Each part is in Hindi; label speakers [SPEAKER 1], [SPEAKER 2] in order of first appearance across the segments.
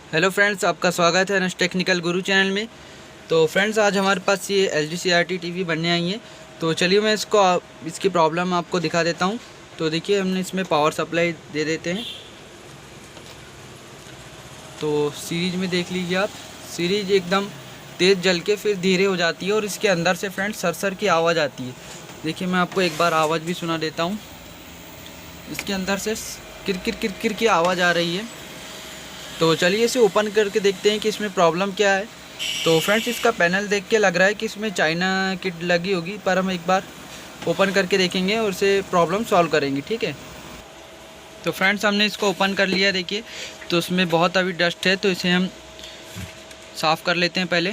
[SPEAKER 1] हेलो फ्रेंड्स, आपका स्वागत है अनस टेक्निकल गुरु चैनल में। तो फ्रेंड्स, आज हमारे पास ये LG CRT टीवी बनने आई है। तो चलिए मैं इसकी प्रॉब्लम आपको दिखा देता हूँ। तो देखिए, हमने इसमें पावर सप्लाई दे देते हैं। तो सीरीज में देख लीजिए आप, सीरीज एकदम तेज़ जल के फिर धीरे हो जाती है और इसके अंदर से फ्रेंड्स सरसर की आवाज़ आती है। देखिए, मैं आपको एक बार आवाज़ भी सुना देता हूँ। इसके अंदर से किरकिर किरकिर की आवाज़ आ रही है। तो चलिए इसे ओपन करके देखते हैं कि इसमें प्रॉब्लम क्या है। तो फ्रेंड्स, इसका पैनल देख के लग रहा है कि इसमें चाइना किट लगी होगी, पर हम एक बार ओपन करके देखेंगे और इसे प्रॉब्लम सॉल्व करेंगे, ठीक है। तो फ्रेंड्स, हमने इसको ओपन कर लिया। देखिए, तो इसमें बहुत अभी डस्ट है, तो इसे हम साफ़ कर लेते हैं पहले,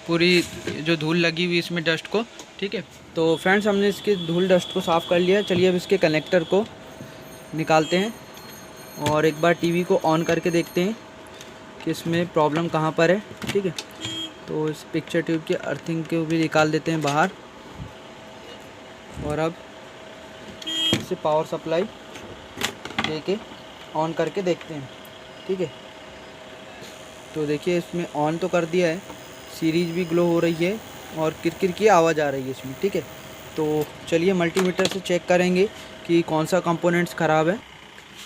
[SPEAKER 1] पूरी जो धूल लगी हुई इसमें डस्ट को, ठीक है। तो फ्रेंड्स, हमने इसके धूल डस्ट को साफ़ कर लिया। चलिए अब इसके कनेक्टर को निकालते हैं और एक बार टीवी को ऑन करके देखते हैं कि इसमें प्रॉब्लम कहाँ पर है, ठीक है। तो इस पिक्चर ट्यूब की अर्थिंग को भी निकाल देते हैं बाहर और अब इसे पावर सप्लाई देके ऑन करके देखते हैं, ठीक है। तो देखिए, इसमें ऑन तो कर दिया है, सीरीज भी ग्लो हो रही है और किरकिर की आवाज़ आ रही है इसमें, ठीक है। तो चलिए मल्टीमीटर से चेक करेंगे कि कौन सा कंपोनेंट्स ख़राब है।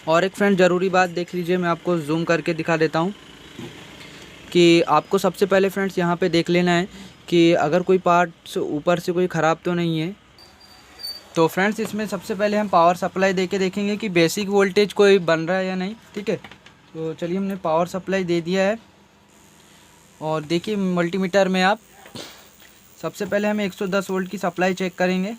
[SPEAKER 1] और एक फ्रेंड ज़रूरी बात देख लीजिए, मैं आपको जूम करके दिखा देता हूँ कि आपको सबसे पहले फ्रेंड्स यहाँ पे देख लेना है कि अगर कोई पार्ट्स ऊपर से कोई ख़राब तो नहीं है। तो फ्रेंड्स, इसमें सबसे पहले हम पावर सप्लाई देके देखेंगे कि बेसिक वोल्टेज कोई बन रहा है या नहीं, ठीक है। तो चलिए, हमने पावर सप्लाई दे दिया है और देखिए मल्टीमीटर में आप सबसे पहले हम 110 वोल्ट की सप्लाई चेक करेंगे।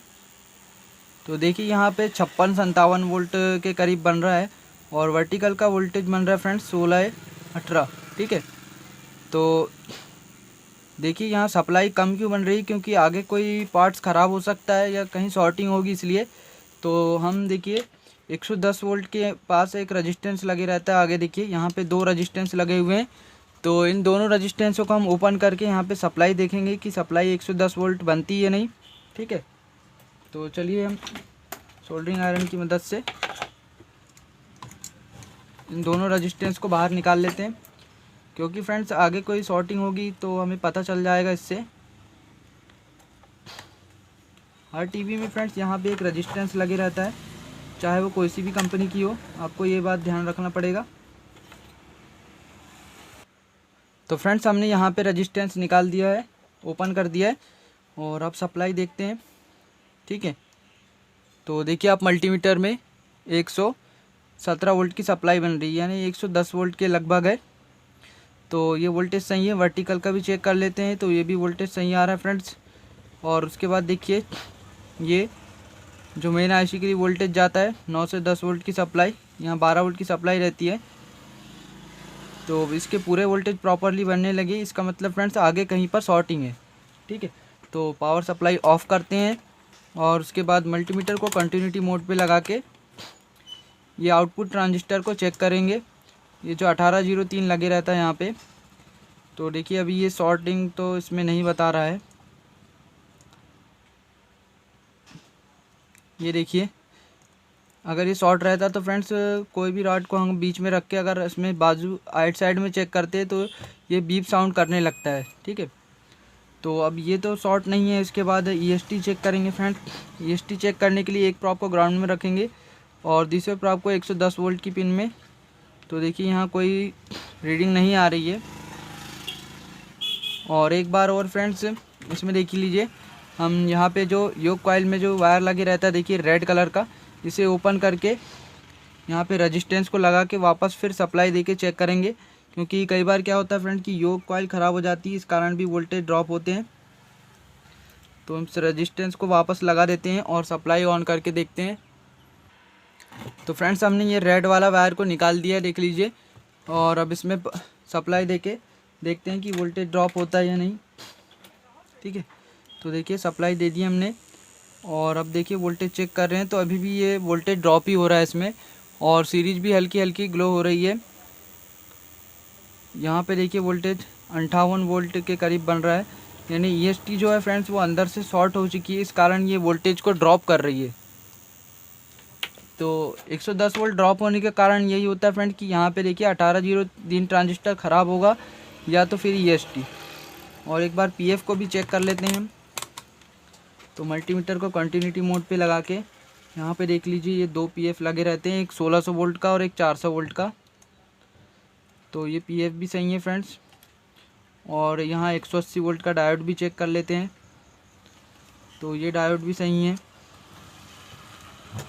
[SPEAKER 1] तो देखिए, यहाँ पे 56-57 वोल्ट के करीब बन रहा है और वर्टिकल का वोल्टेज बन रहा है फ्रेंड्स 16-18, ठीक है। तो देखिए, यहाँ सप्लाई कम क्यों बन रही, क्योंकि आगे कोई पार्ट्स ख़राब हो सकता है या कहीं शॉर्टिंग होगी, इसलिए। तो हम देखिए 110 वोल्ट के पास एक रजिस्टेंस लगे रहता है। आगे देखिए, यहाँ पे 2 रजिस्टेंस लगे हुए हैं। तो इन दोनों रजिस्टेंसों को हम ओपन करके यहाँ पे सप्लाई देखेंगे कि सप्लाई 110 वोल्ट बनती है या नहीं, ठीक है। तो चलिए हम सोल्डरिंग आयरन की मदद से इन दोनों रजिस्टेंस को बाहर निकाल लेते हैं, क्योंकि फ्रेंड्स आगे कोई शॉर्टिंग होगी तो हमें पता चल जाएगा इससे। हर टीवी में फ्रेंड्स यहाँ पे एक रजिस्टेंस लगे रहता है, चाहे वो कोई सी भी कंपनी की हो, आपको ये बात ध्यान रखना पड़ेगा। तो फ्रेंड्स, हमने यहाँ पे रजिस्टेंस निकाल दिया है, ओपन कर दिया है और अब सप्लाई देखते हैं, ठीक है। तो देखिए, आप मल्टीमीटर में 117 वोल्ट की सप्लाई बन रही है, यानी 110 वोल्ट के लगभग है। तो ये वोल्टेज सही है। वर्टिकल का भी चेक कर लेते हैं, तो ये भी वोल्टेज सही आ रहा है फ्रेंड्स। और उसके बाद देखिए, ये जो मेन आईसी के लिए वोल्टेज जाता है 9 से 10 वोल्ट की सप्लाई, यहाँ 12 वोल्ट की सप्लाई रहती है। तो इसके पूरे वोल्टेज प्रॉपरली बनने लगे, इसका मतलब फ्रेंड्स आगे कहीं पर शॉर्टिंग है, ठीक है। तो पावर सप्लाई ऑफ़ करते हैं और उसके बाद मल्टीमीटर को कंटिन्यूटी मोड पे लगा के ये आउटपुट ट्रांजिस्टर को चेक करेंगे। ये जो 1803 लगे रहता है यहाँ पे, तो देखिए अभी ये शॉर्टिंग तो इसमें नहीं बता रहा है। ये देखिए, अगर ये शॉर्ट रहता तो फ्रेंड्स कोई भी रॉड को हम बीच में रख के अगर इसमें बाजू आइट साइड में चेक करते तो ये बीप साउंड करने लगता है, ठीक है। तो अब ये तो शॉर्ट नहीं है। इसके बाद EST चेक करेंगे फ्रेंड्स। EST चेक करने के लिए एक प्रॉप को ग्राउंड में रखेंगे और दूसरे प्रॉप को 110 वोल्ट की पिन में। तो देखिए, यहाँ कोई रीडिंग नहीं आ रही है। और एक बार और फ्रेंड्स, इसमें देख लीजिए, हम यहाँ पे जो योक कॉइल में जो वायर लगे रहता है, देखिए रेड कलर का, इसे ओपन करके यहाँ पे रेजिस्टेंस को लगा के वापस फिर सप्लाई देके चेक करेंगे, क्योंकि कई बार क्या होता है फ्रेंड कि योक कॉइल ख़राब हो जाती है, इस कारण भी वोल्टेज ड्रॉप होते हैं। तो हम इस रेजिस्टेंस को वापस लगा देते हैं और सप्लाई ऑन करके देखते हैं। तो फ्रेंड्स, हमने ये रेड वाला वायर को निकाल दिया, देख लीजिए। और अब इसमें सप्लाई देके देखते हैं कि वोल्टेज ड्रॉप होता है या नहीं, ठीक है। तो देखिए, सप्लाई दे दी हमने और अब देखिए वोल्टेज चेक कर रहे हैं, तो अभी भी ये वोल्टेज ड्रॉप ही हो रहा है इसमें और सीरीज भी हल्की हल्की ग्लो हो रही है। यहाँ पे देखिए वोल्टेज 58 वोल्ट के करीब बन रहा है, यानी EST जो है फ्रेंड्स वो अंदर से शॉर्ट हो चुकी है, इस कारण ये वोल्टेज को ड्रॉप कर रही है। तो 110 वोल्ट ड्रॉप होने के कारण यही होता है फ्रेंड कि यहाँ पे देखिए 1803 ट्रांजिस्टर ख़राब होगा या तो फिर EST। और एक बार PF को भी चेक कर लेते हैं हम। तो मल्टीमीटर को कंटिन्यूटी मोड पे लगा के यहाँ पे देख लीजिए, ये 2 PF लगे रहते हैं, एक 1600 वोल्ट का और एक 400 वोल्ट का। तो ये PF भी सही है फ्रेंड्स। और यहाँ 180 वोल्ट का डायोड भी चेक कर लेते हैं। तो ये डायोड भी सही है।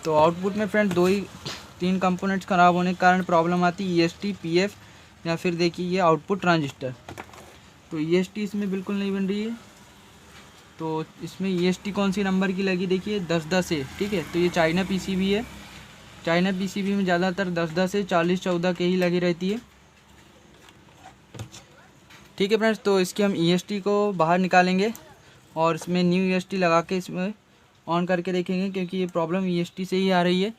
[SPEAKER 1] तो आउटपुट में फ्रेंड 3 कंपोनेंट्स ख़राब होने के कारण प्रॉब्लम आती है, EST, PF या फिर देखिए ये आउटपुट ट्रांजिस्टर। तो EST इसमें बिल्कुल नहीं बन रही है। तो इसमें EST कौन सी नंबर की लगी, देखिए 1010 है, ठीक है। तो ये चाइना PCB है। चाइना PCB में ज़्यादातर 1010 से 4014 के ही लगी रहती है, ठीक है फ्रेंड्स। तो इसकी हम EST को बाहर निकालेंगे और इसमें न्यू EST लगा के इसमें ऑन करके देखेंगे, क्योंकि ये प्रॉब्लम EST से ही आ रही है।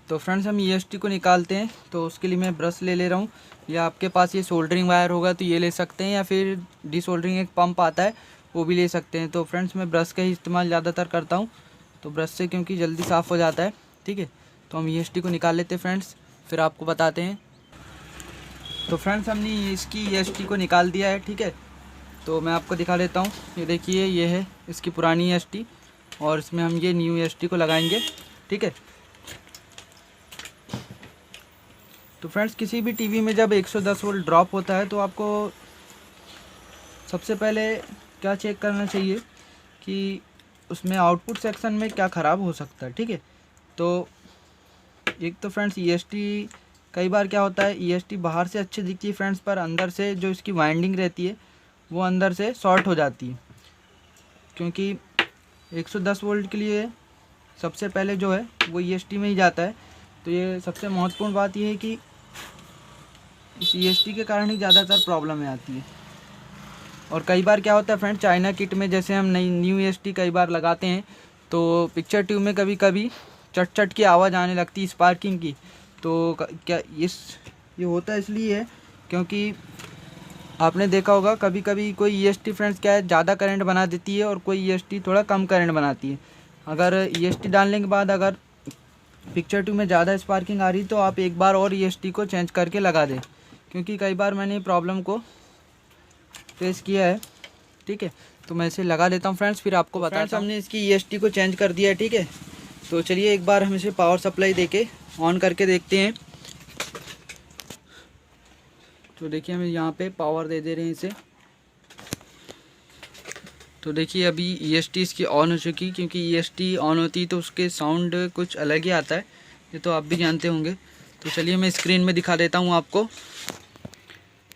[SPEAKER 1] तो फ्रेंड्स हम EST को निकालते हैं। तो उसके लिए मैं ब्रश ले रहा हूँ, या आपके पास ये सोल्डरिंग वायर होगा तो ये ले सकते हैं, या फिर डिसोल्डरिंग एक पंप आता है वो भी ले सकते हैं। तो फ्रेंड्स मैं ब्रश का ही इस्तेमाल ज़्यादातर करता हूँ, तो ब्रश से क्योंकि जल्दी साफ़ हो जाता है, ठीक है। तो हम EST को निकाल लेते हैं फ्रेंड्स, फिर आपको बताते हैं। तो फ्रेंड्स हमने इसकी EST को निकाल दिया है, ठीक है। तो मैं आपको दिखा देता हूँ। ये देखिए, ये है इसकी पुरानी EST और इसमें हम ये न्यू EST को लगाएंगे, ठीक है। तो फ्रेंड्स किसी भी टीवी में जब 110 वोल्ट ड्रॉप होता है तो आपको सबसे पहले क्या चेक करना चाहिए कि उसमें आउटपुट सेक्शन में क्या ख़राब हो सकता है, ठीक है। तो एक तो फ्रेंड्स EST, कई बार क्या होता है EST बाहर से अच्छी दिखती है फ्रेंड्स, पर अंदर से जो इसकी वाइंडिंग रहती है वो अंदर से शॉर्ट हो जाती है। क्योंकि 110 वोल्ट के लिए सबसे पहले जो है वो EST में ही जाता है। तो ये सबसे महत्वपूर्ण बात ये है कि इस EST के कारण ही ज़्यादातर प्रॉब्लम आती है। और कई बार क्या होता है फ्रेंड, चाइना किट में जैसे हम नई न्यू EST कई बार लगाते हैं तो पिक्चर ट्यूब में कभी कभी चट चट की आवाज़ आने लगती है, स्पार्किंग की। तो क्या ये होता है इसलिए है क्योंकि आपने देखा होगा कभी कभी कोई EST फ्रेंड्स क्या है ज़्यादा करंट बना देती है और कोई EST थोड़ा कम करंट बनाती है। अगर EST डालने के बाद अगर पिक्चर ट्यूब में ज़्यादा स्पार्किंग आ रही तो आप एक बार और EST को चेंज करके लगा दें, क्योंकि कई बार मैंने प्रॉब्लम को फेस किया है, ठीक है। तो मैं इसे लगा देता हूँ फ्रेंड्स, फिर आपको बताता हूँ। हमने इसकी EST को चेंज कर दिया है, ठीक है। तो चलिए एक बार हम इसे पावर सप्लाई देके ऑन करके देखते हैं। तो देखिए हम यहाँ पे पावर दे रहे हैं इसे। तो देखिए अभी EST इसकी ऑन हो चुकी, क्योंकि EST ऑन होती तो उसके साउंड कुछ अलग ही आता है, ये तो आप भी जानते होंगे। तो चलिए मैं स्क्रीन में दिखा देता हूँ आपको।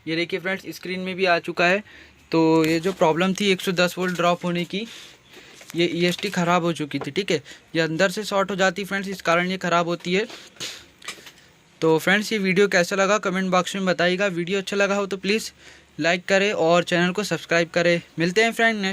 [SPEAKER 1] ये देखिए फ्रेंड्स स्क्रीन में भी आ चुका है। तो ये जो प्रॉब्लम थी 110 वोल्ट ड्रॉप होने की, ये EST ख़राब हो चुकी थी, ठीक है। ये अंदर से शॉर्ट हो जाती फ्रेंड्स, इस कारण ये ख़राब होती है। तो फ्रेंड्स ये वीडियो कैसा लगा कमेंट बॉक्स में बताइएगा। वीडियो अच्छा लगा हो तो प्लीज़ लाइक करें और चैनल को सब्सक्राइब करें। मिलते हैं फ्रेंड नेक्स्ट